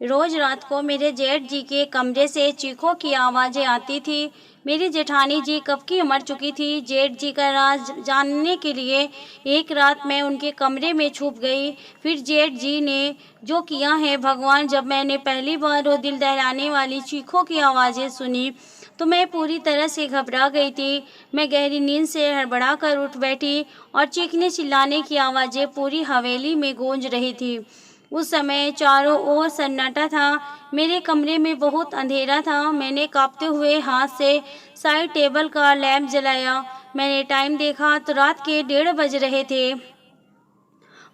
रोज रात को मेरे जेठ जी के कमरे से चीखों की आवाज़ें आती थी। मेरी जेठानी जी कब की मर चुकी थी। जेठ जी का राज जानने के लिए एक रात मैं उनके कमरे में छुप गई। फिर जेठ जी ने जो किया है भगवान, जब मैंने पहली बार वो दिल दहलाने वाली चीखों की आवाज़ें सुनी तो मैं पूरी तरह से घबरा गई थी। मैं गहरी नींद से हड़बड़ा कर उठ बैठी और चीखने चिल्लाने की आवाज़ें पूरी हवेली में गूंज रही थी। उस समय चारों ओर सन्नाटा था। मेरे कमरे में बहुत अंधेरा था। मैंने कांपते हुए हाथ से साइड टेबल का लैंप जलाया। मैंने टाइम देखा तो रात के 1:30 बज रहे थे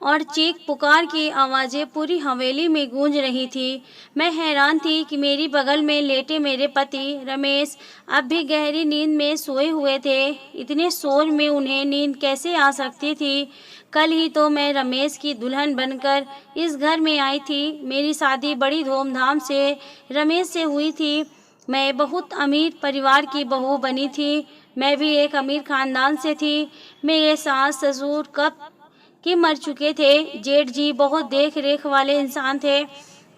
और चीख पुकार की आवाज़ें पूरी हवेली में गूंज रही थी। मैं हैरान थी कि मेरी बगल में लेटे मेरे पति रमेश अब भी गहरी नींद में सोए हुए थे। इतने शोर में उन्हें नींद कैसे आ सकती थी। कल ही तो मैं रमेश की दुल्हन बनकर इस घर में आई थी। मेरी शादी बड़ी धूमधाम से रमेश से हुई थी। मैं बहुत अमीर परिवार की बहू बनी थी। मैं भी एक अमीर खानदान से थी। मेरे सास ससुर कब कि मर चुके थे। जेठ जी बहुत देख रेख वाले इंसान थे।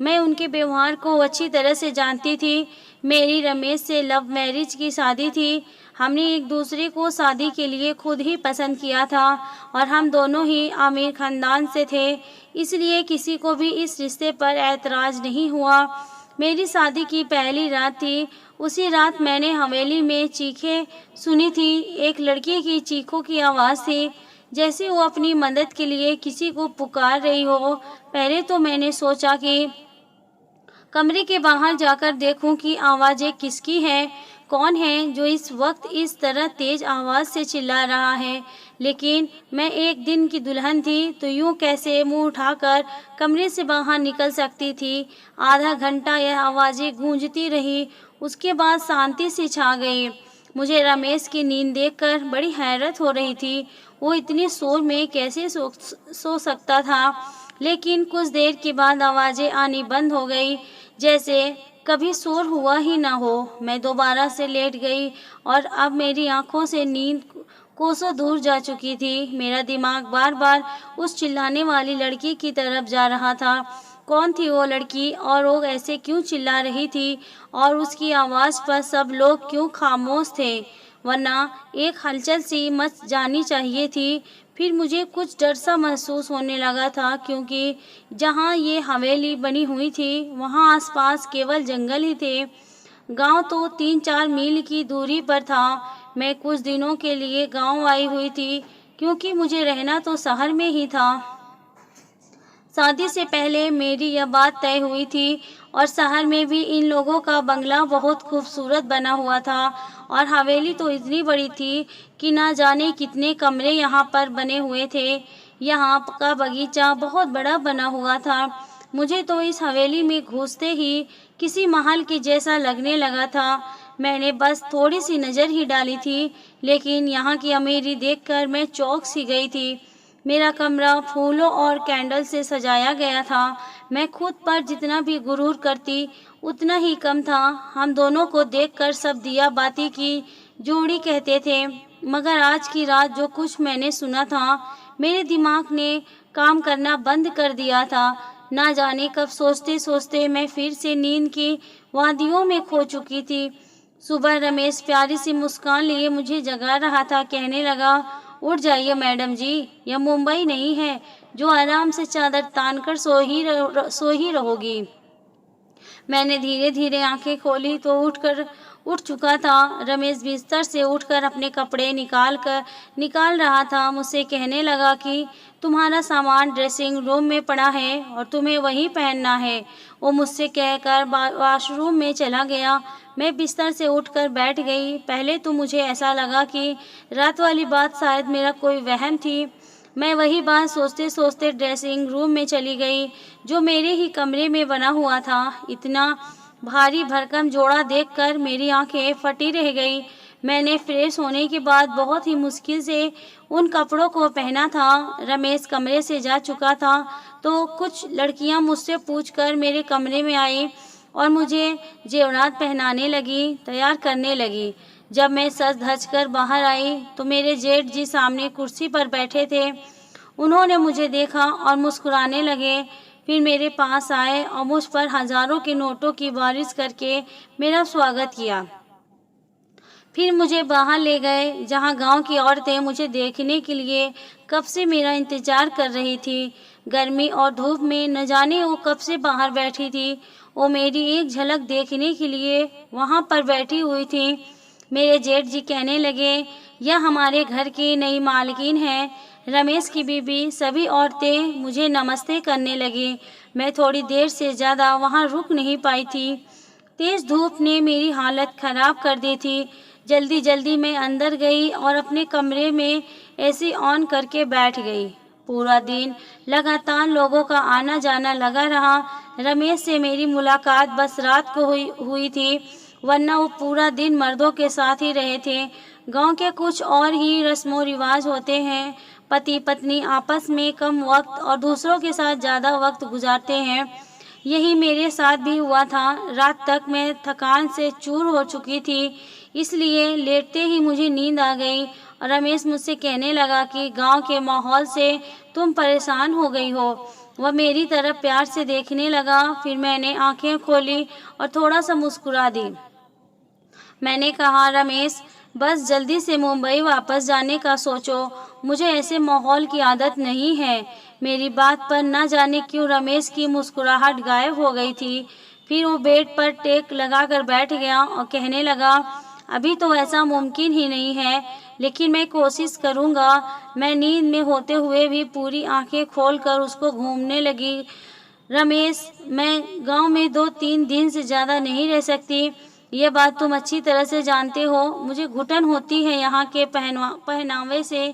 मैं उनके व्यवहार को अच्छी तरह से जानती थी। मेरी रमेश से लव मैरिज की शादी थी। हमने एक दूसरे को शादी के लिए खुद ही पसंद किया था और हम दोनों ही आमिर खानदान से थे, इसलिए किसी को भी इस रिश्ते पर ऐतराज़ नहीं हुआ। मेरी शादी की पहली रात थी। उसी रात मैंने हवेली में चीखें सुनी थी। एक लड़की की चीखों की आवाज़ थी, जैसे वो अपनी मदद के लिए किसी को पुकार रही हो। पहले तो मैंने सोचा कि कमरे के बाहर जाकर देखूं कि आवाज़ें किसकी हैं, कौन है जो इस वक्त इस तरह तेज आवाज़ से चिल्ला रहा है। लेकिन मैं एक दिन की दुल्हन थी तो यूं कैसे मुंह उठाकर कमरे से बाहर निकल सकती थी। आधा घंटा यह आवाज़ें गूंजती रही। उसके बाद शांति सी छा गई। मुझे रमेश की नींद देखकर बड़ी हैरत हो रही थी। वो इतने शोर में कैसे सो सकता था। लेकिन कुछ देर के बाद आवाज़ें आनी बंद हो गई, जैसे कभी शोर हुआ ही ना हो। मैं दोबारा से लेट गई और अब मेरी आंखों से नींद कोसों दूर जा चुकी थी। मेरा दिमाग बार बार उस चिल्लाने वाली लड़की की तरफ जा रहा था। कौन थी वो लड़की और वो ऐसे क्यों चिल्ला रही थी और उसकी आवाज़ पर सब लोग क्यों खामोश थे, वरना एक हलचल सी मच जानी चाहिए थी। फिर मुझे कुछ डर सा महसूस होने लगा था, क्योंकि जहाँ ये हवेली बनी हुई थी वहाँ आसपास केवल जंगल ही थे। गांव तो 3-4 मील की दूरी पर था। मैं कुछ दिनों के लिए गांव आई हुई थी, क्योंकि मुझे रहना तो शहर में ही था। शादी से पहले मेरी यह बात तय हुई थी और शहर में भी इन लोगों का बंगला बहुत खूबसूरत बना हुआ था और हवेली तो इतनी बड़ी थी कि ना जाने कितने कमरे यहाँ पर बने हुए थे। यहाँ का बगीचा बहुत बड़ा बना हुआ था। मुझे तो इस हवेली में घुसते ही किसी महल के जैसा लगने लगा था। मैंने बस थोड़ी सी नज़र ही डाली थी, लेकिन यहाँ की अमीरी देखकर मैं चौंक सी गई थी। मेरा कमरा फूलों और कैंडल से सजाया गया था। मैं खुद पर जितना भी गुरूर करती उतना ही कम था। हम दोनों को देखकर सब दिया बाती की जोड़ी कहते थे। मगर आज की रात जो कुछ मैंने सुना था, मेरे दिमाग ने काम करना बंद कर दिया था। ना जाने कब सोचते सोचते मैं फिर से नींद की वादियों में खो चुकी थी। सुबह रमेश प्यारी सी मुस्कान लिए मुझे जगा रहा था। कहने लगा, उठ जाइए मैडम जी, यह मुंबई नहीं है जो आराम से चादर तानकर सो ही रहोगी। मैंने धीरे धीरे आंखें खोली तो उठ चुका था। रमेश बिस्तर से उठकर अपने कपड़े निकाल रहा था। मुझसे कहने लगा कि तुम्हारा सामान ड्रेसिंग रूम में पड़ा है और तुम्हें वही पहनना है। वो मुझसे कहकर वॉशरूम में चला गया। मैं बिस्तर से उठकर बैठ गई। पहले तो मुझे ऐसा लगा कि रात वाली बात शायद मेरा कोई वहम थी। मैं वही बात सोचते सोचते ड्रेसिंग रूम में चली गई, जो मेरे ही कमरे में बना हुआ था। इतना भारी भरकम जोड़ा देखकर मेरी आंखें फटी रह गई। मैंने फ्रेश होने के बाद बहुत ही मुश्किल से उन कपड़ों को पहना था। रमेश कमरे से जा चुका था तो कुछ लड़कियां मुझसे पूछकर मेरे कमरे में आई और मुझे जेवरात पहनाने लगी, तैयार करने लगी। जब मैं सज धज कर बाहर आई तो मेरे जेठ जी सामने कुर्सी पर बैठे थे। उन्होंने मुझे देखा और मुस्कुराने लगे। फिर मेरे पास आए और मुझ पर हज़ारों के नोटों की बारिश करके मेरा स्वागत किया। फिर मुझे बाहर ले गए जहाँ गांव की औरतें मुझे देखने के लिए कब से मेरा इंतजार कर रही थी। गर्मी और धूप में न जाने वो कब से बाहर बैठी थी। वो मेरी एक झलक देखने के लिए वहाँ पर बैठी हुई थी। मेरे जेठ जी कहने लगे, यह हमारे घर की नई मालकिन है, रमेश की बीबी। सभी औरतें मुझे नमस्ते करने लगी। मैं थोड़ी देर से ज़्यादा वहाँ रुक नहीं पाई थी। तेज धूप ने मेरी हालत खराब कर दी थी। जल्दी जल्दी मैं अंदर गई और अपने कमरे में एसी ऑन करके बैठ गई। पूरा दिन लगातार लोगों का आना जाना लगा रहा। रमेश से मेरी मुलाकात बस रात को हुई थी, वरना वो पूरा दिन मर्दों के साथ ही रहे थे। गांव के कुछ और ही रस्मों रिवाज होते हैं। पति पत्नी आपस में कम वक्त और दूसरों के साथ ज़्यादा वक्त गुजारते हैं। यही मेरे साथ भी हुआ था। रात तक मैं थकान से चूर हो चुकी थी, इसलिए लेटते ही मुझे नींद आ गई और रमेश मुझसे कहने लगा कि गांव के माहौल से तुम परेशान हो गई हो। वह मेरी तरफ प्यार से देखने लगा। फिर मैंने आंखें खोली और थोड़ा सा मुस्कुरा दी। मैंने कहा, रमेश, बस जल्दी से मुंबई वापस जाने का सोचो। मुझे ऐसे माहौल की आदत नहीं है। मेरी बात पर न जाने क्यों रमेश की मुस्कुराहट गायब हो गई थी। फिर वो बेड पर टेक लगाकर बैठ गया और कहने लगा, अभी तो ऐसा मुमकिन ही नहीं है, लेकिन मैं कोशिश करूँगा। मैं नींद में होते हुए भी पूरी आंखें खोलकर उसको घूमने लगी। रमेश, मैं गांव में 2-3 दिन से ज़्यादा नहीं रह सकती। ये बात तुम अच्छी तरह से जानते हो। मुझे घुटन होती है यहाँ के पहनावे से,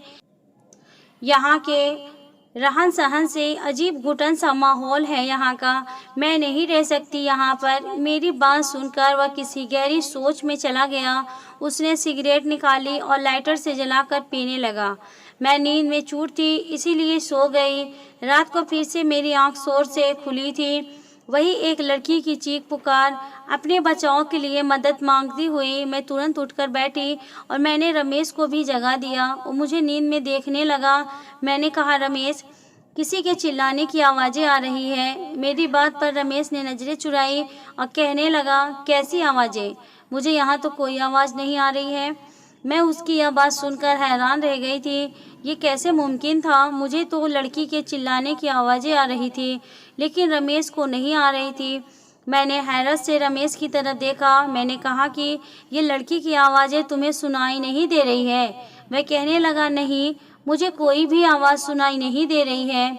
यहाँ के रहन सहन से। अजीब घुटन सा माहौल है यहाँ का। मैं नहीं रह सकती यहाँ पर। मेरी बात सुनकर वह किसी गहरी सोच में चला गया। उसने सिगरेट निकाली और लाइटर से जलाकर पीने लगा। मैं नींद में चूर थी, इसीलिए सो गई। रात को फिर से मेरी आंख जोर से खुली थी। वही एक लड़की की चीख पुकार, अपने बचाव के लिए मदद मांगती हुई। मैं तुरंत उठकर बैठी और मैंने रमेश को भी जगा दिया। वो मुझे नींद में देखने लगा। मैंने कहा, रमेश, किसी के चिल्लाने की आवाज़ें आ रही है। मेरी बात पर रमेश ने नज़रें चुराई और कहने लगा, कैसी आवाज़ें? मुझे यहाँ तो कोई आवाज़ नहीं आ रही है। मैं उसकी यह बात सुनकर हैरान रह गई थी। ये कैसे मुमकिन था? मुझे तो लड़की के चिल्लाने की आवाज़ें आ रही थी, लेकिन रमेश को नहीं आ रही थी। मैंने हैरत से रमेश की तरफ देखा। मैंने कहा कि ये लड़की की आवाज़ें तुम्हें सुनाई नहीं दे रही है? वह कहने लगा, नहीं, मुझे कोई भी आवाज़ सुनाई नहीं दे रही है।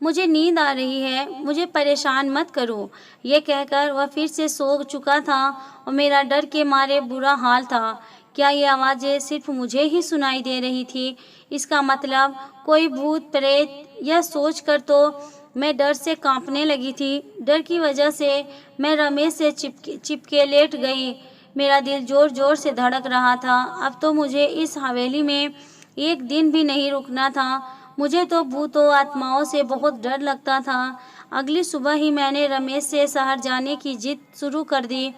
मुझे नींद आ रही है, मुझे परेशान मत करो। ये कहकर वह फिर से सो चुका था और मेरा डर के मारे बुरा हाल था। क्या ये आवाज़ें सिर्फ मुझे ही सुनाई दे रही थी? इसका मतलब कोई भूत प्रेत? यह सोचकर तो मैं डर से कांपने लगी थी। डर की वजह से मैं रमेश से चिपके लेट गई। मेरा दिल जोर जोर से धड़क रहा था। अब तो मुझे इस हवेली में एक दिन भी नहीं रुकना था। मुझे तो भूतों आत्माओं से बहुत डर लगता था। अगली सुबह ही मैंने रमेश से शहर जाने की जिद शुरू कर दी।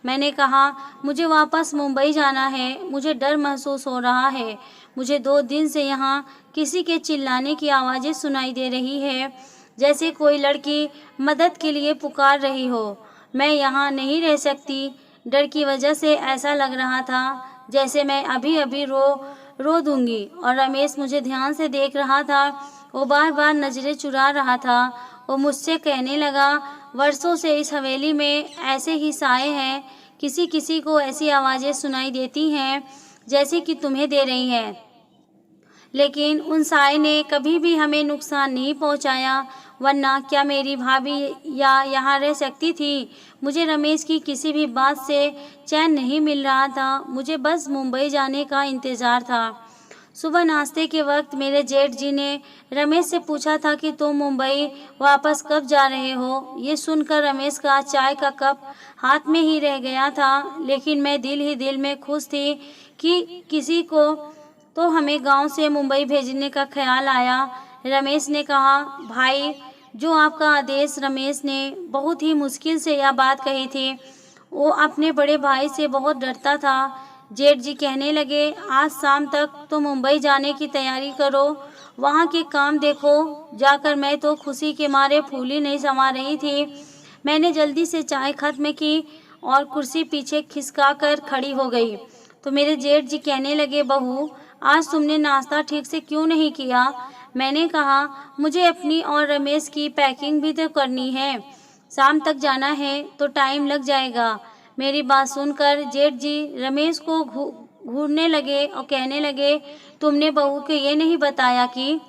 मैंने कहा, मुझे वापस मुंबई जाना है। मुझे डर महसूस हो रहा है। मुझे 2 दिन से यहाँ किसी के चिल्लाने की आवाज़ें सुनाई दे रही है, जैसे कोई लड़की मदद के लिए पुकार रही हो। मैं यहाँ नहीं रह सकती। डर की वजह से ऐसा लग रहा था जैसे मैं अभी अभी रो दूंगी। और रमेश मुझे ध्यान से देख रहा था। वो बार बार नज़रें चुरा रहा था। वो मुझसे कहने लगा, वर्षों से इस हवेली में ऐसे ही साए हैं। किसी किसी को ऐसी आवाज़ें सुनाई देती हैं जैसे कि तुम्हें दे रही हैं, लेकिन उन साए ने कभी भी हमें नुकसान नहीं पहुंचाया। वरना क्या मेरी भाभी यहाँ रह सकती थी? मुझे रमेश की किसी भी बात से चैन नहीं मिल रहा था। मुझे बस मुंबई जाने का इंतज़ार था। सुबह नाश्ते के वक्त मेरे जेठ जी ने रमेश से पूछा था कि तुम मुंबई वापस कब जा रहे हो। ये सुनकर रमेश का चाय का कप हाथ में ही रह गया था, लेकिन मैं दिल ही दिल में खुश थी कि किसी को तो हमें गांव से मुंबई भेजने का ख्याल आया। रमेश ने कहा, भाई, जो आपका आदेश। रमेश ने बहुत ही मुश्किल से यह बात कही थी। वो अपने बड़े भाई से बहुत डरता था। जेठ जी कहने लगे, आज शाम तक तो मुंबई जाने की तैयारी करो, वहाँ के काम देखो जाकर। मैं तो खुशी के मारे फूली नहीं समा रही थी। मैंने जल्दी से चाय खत्म की और कुर्सी पीछे खिसका कर खड़ी हो गई तो मेरे जेठ जी कहने लगे, बहू आज तुमने नाश्ता ठीक से क्यों नहीं किया? मैंने कहा, मुझे अपनी और रमेश की पैकिंग भी तो करनी है, शाम तक जाना है तो टाइम लग जाएगा। मेरी बात सुनकर जेठ जी रमेश को घूरने लगे और कहने लगे, तुमने बहू को ये नहीं बताया कि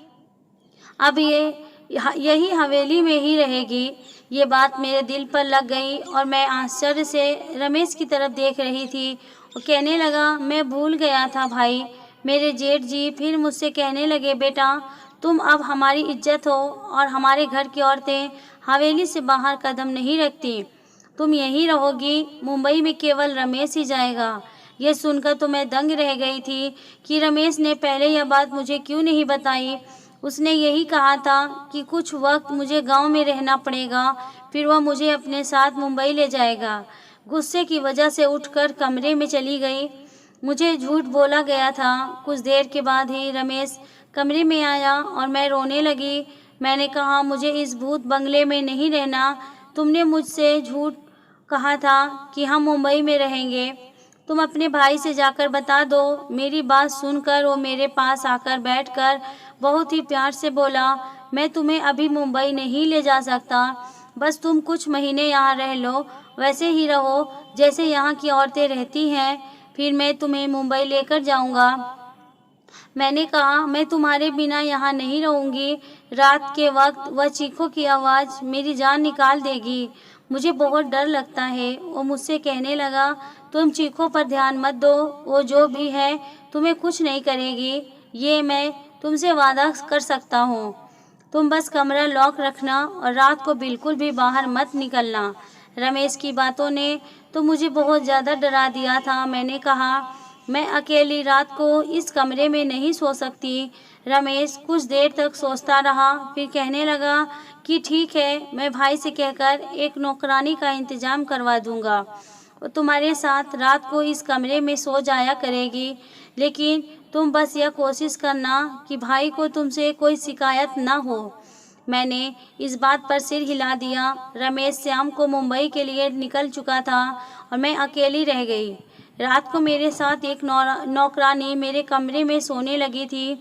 अब यही हवेली में ही रहेगी। ये बात मेरे दिल पर लग गई और मैं आश्चर्य से रमेश की तरफ देख रही थी और कहने लगा, मैं भूल गया था भाई। मेरे जेठ जी फिर मुझसे कहने लगे, बेटा तुम अब हमारी इज्जत हो और हमारे घर की औरतें हवेली से बाहर कदम नहीं रखती। तुम यहीं रहोगी, मुंबई में केवल रमेश ही जाएगा। यह सुनकर तो मैं दंग रह गई थी कि रमेश ने पहले यह बात मुझे क्यों नहीं बताई। उसने यही कहा था कि कुछ वक्त मुझे गांव में रहना पड़ेगा, फिर वह मुझे अपने साथ मुंबई ले जाएगा। गुस्से की वजह से उठकर कमरे में चली गई। मुझे झूठ बोला गया था। कुछ देर के बाद ही रमेश कमरे में आया और मैं रोने लगी। मैंने कहा, मुझे इस भूत बंगले में नहीं रहना। तुमने मुझसे झूठ कहा था कि हम मुंबई में रहेंगे। तुम अपने भाई से जाकर बता दो। मेरी बात सुनकर वो मेरे पास आकर बैठकर बहुत ही प्यार से बोला, मैं तुम्हें अभी मुंबई नहीं ले जा सकता, बस तुम कुछ महीने यहाँ रह लो, वैसे ही रहो जैसे यहाँ की औरतें रहती हैं, फिर मैं तुम्हें मुंबई लेकर जाऊँगा। मैंने कहा, मैं तुम्हारे बिना यहाँ नहीं रहूँगी। रात के वक्त वह चीखों की आवाज़ मेरी जान निकाल देगी। मुझे बहुत डर लगता है। वो मुझसे कहने लगा, तुम चीखों पर ध्यान मत दो, वो जो भी है तुम्हें कुछ नहीं करेगी, ये मैं तुमसे वादा कर सकता हूँ। तुम बस कमरा लॉक रखना और रात को बिल्कुल भी बाहर मत निकलना। रमेश की बातों ने तो मुझे बहुत ज़्यादा डरा दिया था। मैंने कहा, मैं अकेली रात को इस कमरे में नहीं सो सकती। रमेश कुछ देर तक सोचता रहा, फिर कहने लगा कि ठीक है, मैं भाई से कहकर एक नौकरानी का इंतज़ाम करवा दूंगा। वो तुम्हारे साथ रात को इस कमरे में सो जाया करेगी, लेकिन तुम बस यह कोशिश करना कि भाई को तुमसे कोई शिकायत ना हो। मैंने इस बात पर सिर हिला दिया। रमेश शाम को मुंबई के लिए निकल चुका था और मैं अकेली रह गई। रात को मेरे साथ एक नौकरानी मेरे कमरे में सोने लगी थी।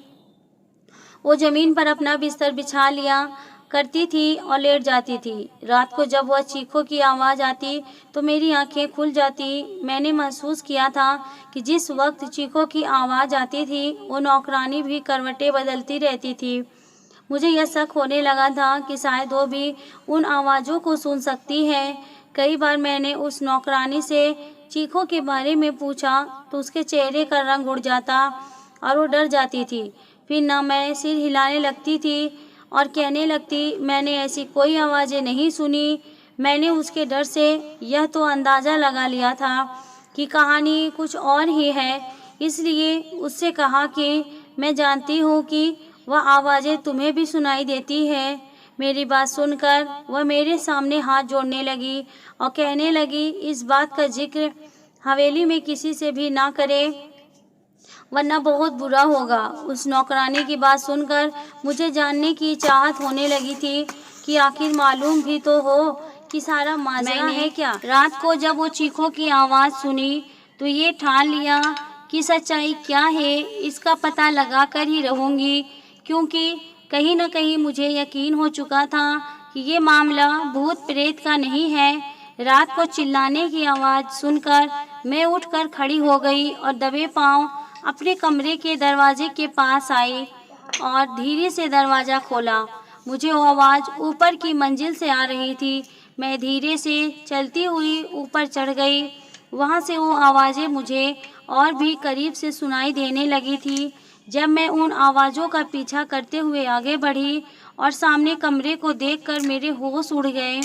वो ज़मीन पर अपना बिस्तर बिछा लिया करती थी और लेट जाती थी। रात को जब वह चीखों की आवाज़ आती तो मेरी आंखें खुल जाती। मैंने महसूस किया था कि जिस वक्त चीखों की आवाज़ आती थी वो नौकरानी भी करवटें बदलती रहती थी। मुझे यह शक होने लगा था कि शायद वो भी उन आवाज़ों को सुन सकती है। कई बार मैंने उस नौकरानी से चीखों के बारे में पूछा तो उसके चेहरे का रंग उड़ जाता और वो डर जाती थी। फिर ना मैं सिर हिलाने लगती थी और कहने लगती, मैंने ऐसी कोई आवाज़ें नहीं सुनी। मैंने उसके डर से यह तो अंदाज़ा लगा लिया था कि कहानी कुछ और ही है, इसलिए उससे कहा कि मैं जानती हूँ कि वह आवाज़ें तुम्हें भी सुनाई देती है। मेरी बात सुनकर वह मेरे सामने हाथ जोड़ने लगी और कहने लगी, इस बात का जिक्र हवेली में किसी से भी ना करे, वरना बहुत बुरा होगा। उस नौकरानी की बात सुनकर मुझे जानने की चाहत होने लगी थी कि आखिर मालूम भी तो हो कि सारा माजरा है क्या। रात को जब वो चीखों की आवाज़ सुनी तो ये ठान लिया कि सच्चाई क्या है इसका पता लगा कर ही रहूँगी, क्योंकि कहीं न कहीं मुझे यकीन हो चुका था कि ये मामला भूत प्रेत का नहीं है। रात को चिल्लाने की आवाज़ सुनकर मैं उठकर खड़ी हो गई और दबे पांव अपने कमरे के दरवाजे के पास आई और धीरे से दरवाज़ा खोला। मुझे वो आवाज़ ऊपर की मंजिल से आ रही थी। मैं धीरे से चलती हुई ऊपर चढ़ गई। वहाँ से वो आवाज़ें मुझे और भी करीब से सुनाई देने लगी थी। जब मैं उन आवाज़ों का पीछा करते हुए आगे बढ़ी और सामने कमरे को देखकर मेरे होश उड़ गए।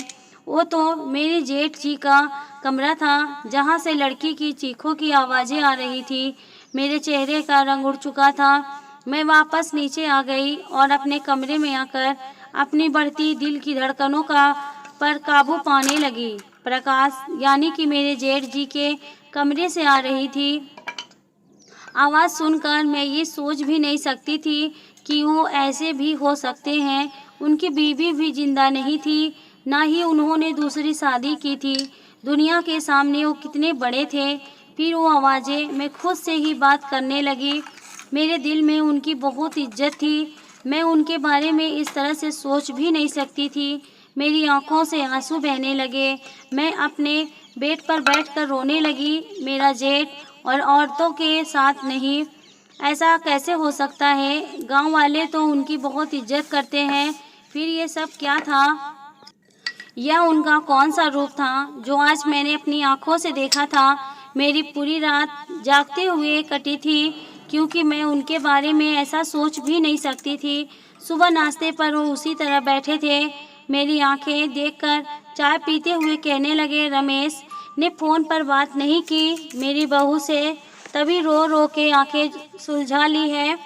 वो तो मेरे जेठ जी का कमरा था, जहाँ से लड़की की चीखों की आवाज़ें आ रही थी। मेरे चेहरे का रंग उड़ चुका था। मैं वापस नीचे आ गई और अपने कमरे में आकर अपनी बढ़ती दिल की धड़कनों पर काबू पाने लगी। प्रकाश यानी कि मेरे जेठ जी के कमरे से आ रही थी आवाज़ सुनकर मैं ये सोच भी नहीं सकती थी कि वो ऐसे भी हो सकते हैं। उनकी बीवी भी जिंदा नहीं थी, ना ही उन्होंने दूसरी शादी की थी। दुनिया के सामने वो कितने बड़े थे। फिर वो आवाज़ें मैं खुद से ही बात करने लगी। मेरे दिल में उनकी बहुत इज्जत थी। मैं उनके बारे में इस तरह से सोच भी नहीं सकती थी। मेरी आंखों से आंसू बहने लगे। मैं अपने बेड पर बैठकर रोने लगी। मेरा जेठ और औरतों के साथ नहीं, ऐसा कैसे हो सकता है? गांव वाले तो उनकी बहुत इज्जत करते हैं। फिर ये सब क्या था? यह उनका कौन सा रूप था जो आज मैंने अपनी आंखों से देखा था? मेरी पूरी रात जागते हुए कटी थी, क्योंकि मैं उनके बारे में ऐसा सोच भी नहीं सकती थी। सुबह नाश्ते पर वो उसी तरह बैठे थे। मेरी आंखें देखकर चाय पीते हुए कहने लगे, रमेश ने फ़ोन पर बात नहीं की मेरी बहू से, तभी रो रो के आंखें सुलझा ली है।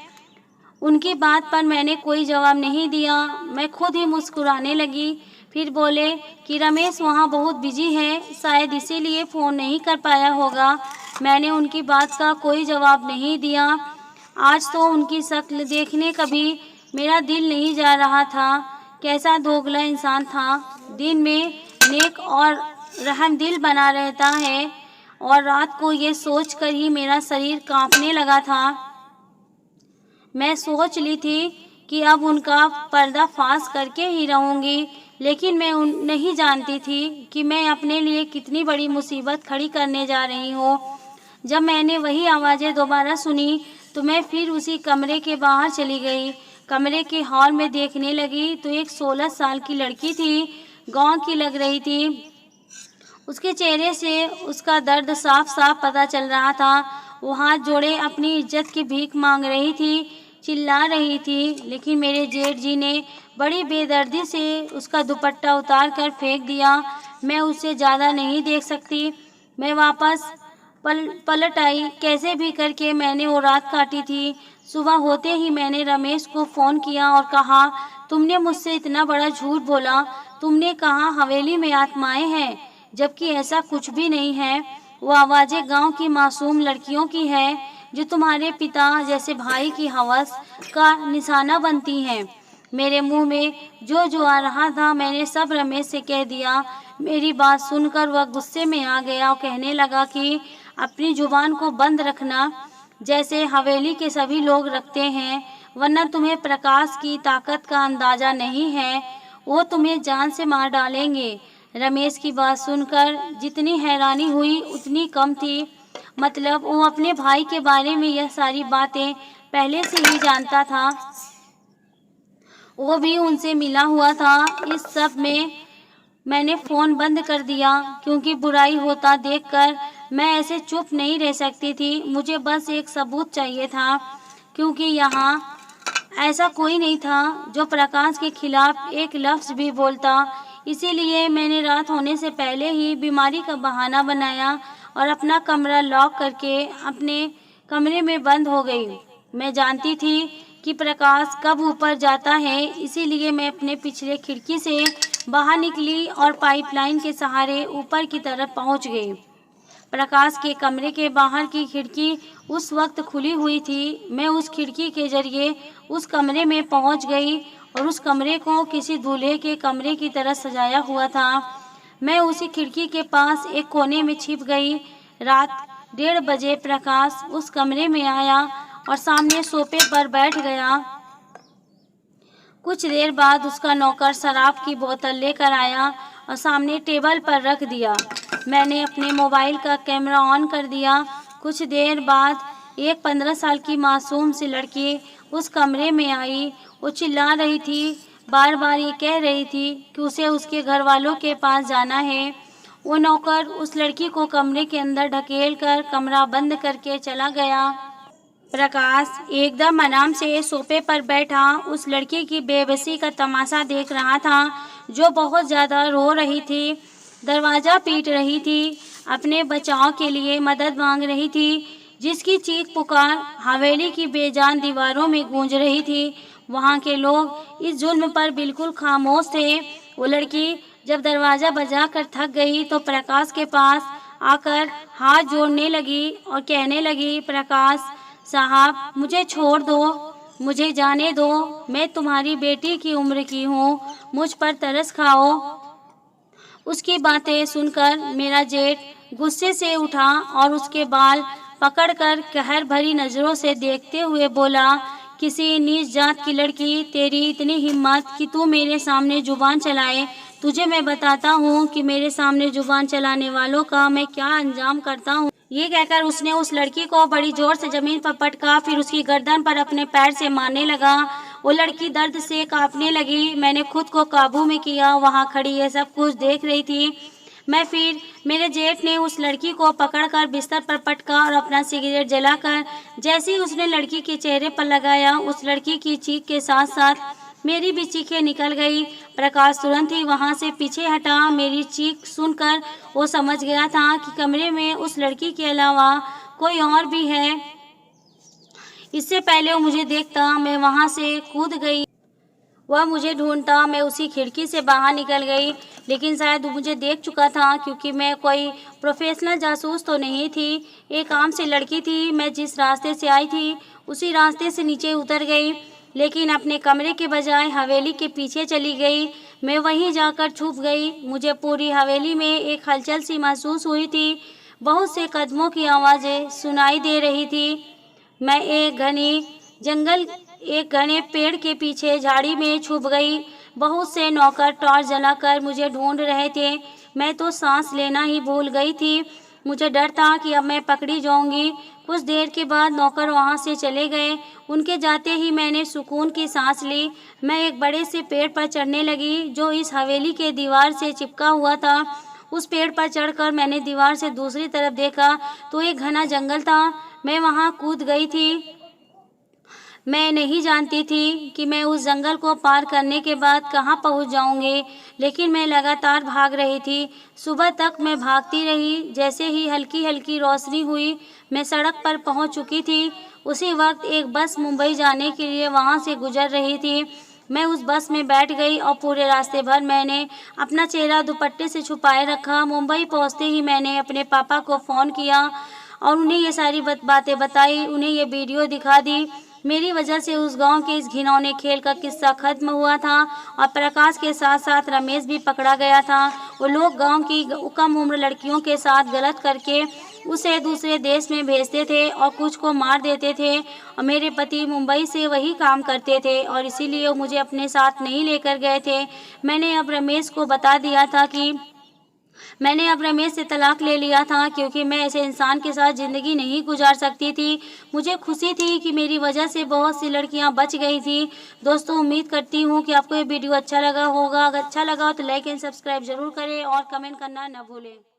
उनकी बात पर मैंने कोई जवाब नहीं दिया। मैं खुद ही मुस्कुराने लगी। फिर बोले कि रमेश वहाँ बहुत बिजी है, शायद इसीलिए फ़ोन नहीं कर पाया होगा। मैंने उनकी बात का कोई जवाब नहीं दिया। आज तो उनकी शक्ल देखने कभी मेरा दिल नहीं जा रहा था। कैसा दोगला इंसान था। दिन में नेक और रहमदिल बना रहता है, और रात को ये सोच कर ही मेरा शरीर कांपने लगा था। मैं सोच ली थी कि अब उनका पर्दाफाश करके ही रहूंगी, लेकिन मैं नहीं जानती थी कि मैं अपने लिए कितनी बड़ी मुसीबत खड़ी करने जा रही हूँ। जब मैंने वही आवाज़ें दोबारा सुनी तो मैं फिर उसी कमरे के बाहर चली गई। कमरे के हॉल में देखने लगी तो एक 16 साल की लड़की थी। गांव की लग रही थी। उसके चेहरे से उसका दर्द साफ साफ पता चल रहा था। वो हाथ जोड़े अपनी इज्जत की भीख मांग रही थी, चिल्ला रही थी। लेकिन मेरे जेठ जी ने बड़ी बेदर्दी से उसका दुपट्टा उतार कर फेंक दिया। मैं उसे ज़्यादा नहीं देख सकती। मैं वापस पलट आई। कैसे भी करके मैंने वो रात काटी थी। सुबह होते ही मैंने रमेश को फ़ोन किया और कहा, तुमने मुझसे इतना बड़ा झूठ बोला। तुमने कहा हवेली में आत्माएं हैं, जबकि ऐसा कुछ भी नहीं है। वो आवाज़ें गांव की मासूम लड़कियों की है, जो तुम्हारे पिता जैसे भाई की हवस का निशाना बनती हैं। मेरे मुंह में जो आ रहा था मैंने सब रमेश से कह दिया। मेरी बात सुनकर वह गुस्से में आ गया और कहने लगा कि अपनी जुबान को बंद रखना, जैसे हवेली के सभी लोग रखते हैं, वरना तुम्हें प्रकाश की ताकत का अंदाज़ा नहीं है। वो तुम्हें जान से मार डालेंगे। रमेश की बात सुनकर जितनी हैरानी हुई उतनी कम थी। मतलब वो अपने भाई के बारे में यह सारी बातें पहले से ही जानता था। वो भी उनसे मिला हुआ था। इस सब में मैंने फ़ोन बंद कर दिया, क्योंकि बुराई होता देखकर मैं ऐसे चुप नहीं रह सकती थी। मुझे बस एक सबूत चाहिए था, क्योंकि यहाँ ऐसा कोई नहीं था जो प्रकाश के खिलाफ एक लफ्ज़ भी बोलता। इसीलिए मैंने रात होने से पहले ही बीमारी का बहाना बनाया और अपना कमरा लॉक करके अपने कमरे में बंद हो गई। मैं जानती थी कि प्रकाश कब ऊपर जाता है, इसीलिए मैं अपने पिछले खिड़की से बाहर निकली और पाइपलाइन के सहारे ऊपर की तरफ पहुंच गई। प्रकाश के कमरे के बाहर की खिड़की उस वक्त खुली हुई थी। मैं उस खिड़की के जरिए उस कमरे में पहुंच गई और उस कमरे को किसी दूल्हे के कमरे की तरह सजाया हुआ था। मैं उसी खिड़की के पास एक कोने में छिप गई। रात 1:30 बजे प्रकाश उस कमरे में आया और सामने सोफे पर बैठ गया। कुछ देर बाद उसका नौकर शराब की बोतल लेकर आया और सामने टेबल पर रख दिया। मैंने अपने मोबाइल का कैमरा ऑन कर दिया। कुछ देर बाद एक 15 साल की मासूम सी लड़की उस कमरे में आई। वो चिल्ला रही थी, बार बार ये कह रही थी कि उसे उसके घर वालों के पास जाना है। वो नौकर उस लड़की को कमरे के अंदर ढकेल कर कमरा बंद करके चला गया। प्रकाश एकदम आराम से सोफे पर बैठा उस लड़की की बेबसी का तमाशा देख रहा था, जो बहुत ज़्यादा रो रही थी, दरवाज़ा पीट रही थी, अपने बचाव के लिए मदद मांग रही थी, जिसकी चीख पुकार हवेली की बेजान दीवारों में गूंज रही थी। वहाँ के लोग इस जुल्म पर बिल्कुल खामोश थे। वो लड़की जब दरवाज़ा बजाकर थक गई तो प्रकाश के पास आकर हाथ जोड़ने लगी और कहने लगी, प्रकाश साहब मुझे छोड़ दो, मुझे जाने दो, मैं तुम्हारी बेटी की उम्र की हूँ, मुझ पर तरस खाओ। उसकी बातें सुनकर मेरा जेठ गुस्से से उठा और उसके बाल पकड़कर कहर भरी नज़रों से देखते हुए बोला, किसी नीच जात की लड़की, तेरी इतनी हिम्मत कि तू मेरे सामने जुबान चलाए। तुझे मैं बताता हूँ कि मेरे सामने जुबान चलाने वालों का मैं क्या अंजाम करता हूँ। ये कहकर उसने उस लड़की को बड़ी जोर से जमीन पर पटका, फिर उसकी गर्दन पर अपने पैर से मारने लगा। वो लड़की दर्द से कांपने लगी। मैंने खुद को काबू में किया, वहाँ खड़ी ये सब कुछ देख रही थी। मेरे जेठ ने उस लड़की को पकड़कर बिस्तर पर पटका और अपना सिगरेट जलाकर जैसे ही उसने लड़की के चेहरे पर लगाया, उस लड़की की चीख के साथ साथ मेरी भी चीखें निकल गई। प्रकाश तुरंत ही वहां से पीछे हटा। मेरी चीख सुनकर वो समझ गया था कि कमरे में उस लड़की के अलावा कोई और भी है। इससे पहले वो मुझे देखता, मैं वहां से कूद गई। वह मुझे ढूंढता, मैं उसी खिड़की से बाहर निकल गई। लेकिन शायद वो मुझे देख चुका था, क्योंकि मैं कोई प्रोफेशनल जासूस तो नहीं थी। एक आम सी लड़की थी। मैं जिस रास्ते से आई थी उसी रास्ते से नीचे उतर गई, लेकिन अपने कमरे के बजाय हवेली के पीछे चली गई। मैं वहीं जाकर छुप गई। मुझे पूरी हवेली में एक हलचल सी महसूस हुई थी। बहुत से कदमों की आवाज़ें सुनाई दे रही थी। मैं एक घने पेड़ के पीछे झाड़ी में छुप गई। बहुत से नौकर टॉर्च जलाकर मुझे ढूंढ रहे थे। मैं तो सांस लेना ही भूल गई थी। मुझे डर था कि अब मैं पकड़ी जाऊंगी। कुछ देर के बाद नौकर वहां से चले गए। उनके जाते ही मैंने सुकून की सांस ली। मैं एक बड़े से पेड़ पर चढ़ने लगी जो इस हवेली के दीवार से चिपका हुआ था। उस पेड़ पर चढ़कर मैंने दीवार से दूसरी तरफ देखा तो एक घना जंगल था। मैं वहां कूद गई थी। मैं नहीं जानती थी कि मैं उस जंगल को पार करने के बाद कहाँ पहुँच जाऊंगी, लेकिन मैं लगातार भाग रही थी। सुबह तक मैं भागती रही। जैसे ही हल्की हल्की रोशनी हुई, मैं सड़क पर पहुँच चुकी थी। उसी वक्त एक बस मुंबई जाने के लिए वहाँ से गुजर रही थी। मैं उस बस में बैठ गई और पूरे रास्ते भर मैंने अपना चेहरा दुपट्टे से छुपाए रखा। मुंबई पहुँचते ही मैंने अपने पापा को फ़ोन किया और उन्हें ये सारी बातें बताई, उन्हें ये वीडियो दिखा दी। मेरी वजह से उस गांव के इस घिनौने खेल का किस्सा खत्म हुआ था और प्रकाश के साथ साथ रमेश भी पकड़ा गया था। वो लोग गांव की कम उम्र लड़कियों के साथ गलत करके उसे दूसरे देश में भेजते थे और कुछ को मार देते थे। और मेरे पति मुंबई से वही काम करते थे और इसीलिए वो मुझे अपने साथ नहीं लेकर गए थे। मैंने अब रमेश से तलाक ले लिया था, क्योंकि मैं ऐसे इंसान के साथ ज़िंदगी नहीं गुजार सकती थी। मुझे खुशी थी कि मेरी वजह से बहुत सी लड़कियां बच गई थी। दोस्तों, उम्मीद करती हूँ कि आपको ये वीडियो अच्छा लगा होगा। अगर अच्छा लगा हो तो लाइक एंड सब्सक्राइब ज़रूर करें और कमेंट करना न भूलें।